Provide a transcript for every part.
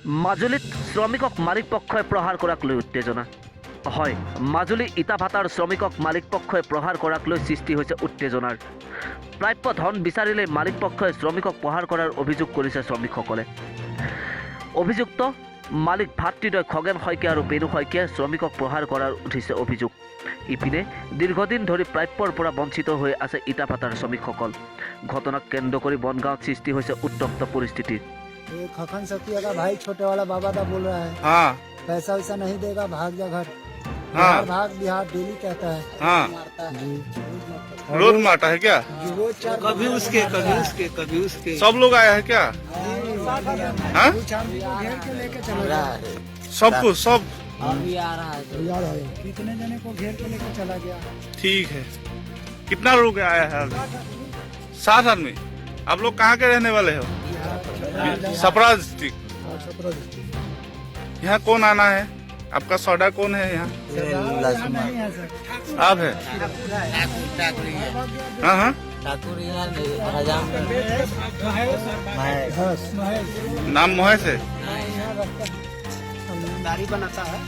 মাজুলীত শ্ৰমিকক মালিক পক্ষই প্ৰহাৰ কৰাক লৈ উত্তেজনা। হয়, মাজুলী ইটাভাটাৰ শ্ৰমিকক মালিক পক্ষই প্ৰহাৰ কৰাক লৈ সৃষ্টি হৈছে উত্তেজনাৰ। প্ৰাপ্য ধন বিচাৰিলে মালিক পক্ষই শ্ৰমিকক প্ৰহাৰ কৰাৰ অভিযোগ কৰিছে শ্ৰমিকসকলে। অভিযুক্ত মালিক ভাতৃদ্বয় খগেন শইকীয়া আৰু বেণু শইকীয়াই শ্ৰমিকক প্ৰহাৰ কৰাৰ উঠিছে অভিযোগ। ইপিনে দীৰ্ঘদিন ধৰি প্ৰাপ্যৰ পৰা বঞ্চিত হৈ আছে ইটাভাটাৰ শ্ৰমিকসকল। ঘটনাক কেন্দ্ৰ কৰি বনগাঁৱত সৃষ্টি হৈছে উত্তপ্ত পৰিস্থিতি। खखन सकिया का भाई छोटे वाला बाबा का बोल रहा है, हाँ पैसा वैसा नहीं देगा, भाग जा घर। हाँ भाग बिहार डेली कहता है। हाँ जी। रोड मारता है क्या? रोज चार कभी उसके सब लोग आया है क्या? हाँ घेर के लेके चला सब कुछ सब अभी आ रहा है। कितने जने को घेर के लेके चला गया। ठीक है। कितना लोग आया है अभी? 7 आदमी। आप लोग कहाँ के रहने वाले हो? छपरा डिस्ट्रिक्ट। यहाँ कौन आना है? आपका सौदा कौन है यहाँ? नहीं है सर। आप है? हाँ हाँ ठाकुर यहाँ हजाम नाम महेश है। दाढ़ी बनाता है,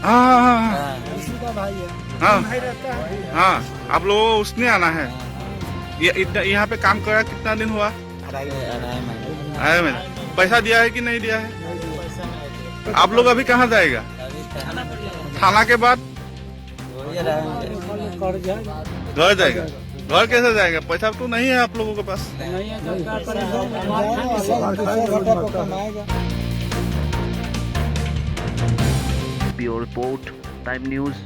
हाँ हाँ हाँ उसी का भाई है। हाँ भाई रहता है। हाँ आप लोगों को उसने आना है। यहाँ पे काम करा कितना दिन हुआ? आया मैंने। पैसा दिया है कि नहीं दिया है? आप लोग अभी कहाँ जाएगा? थाना के बाद घर जाएगा। घर कैसे जाएगा? पैसा तो नहीं है आप लोगों के पास। Bureau report, time news.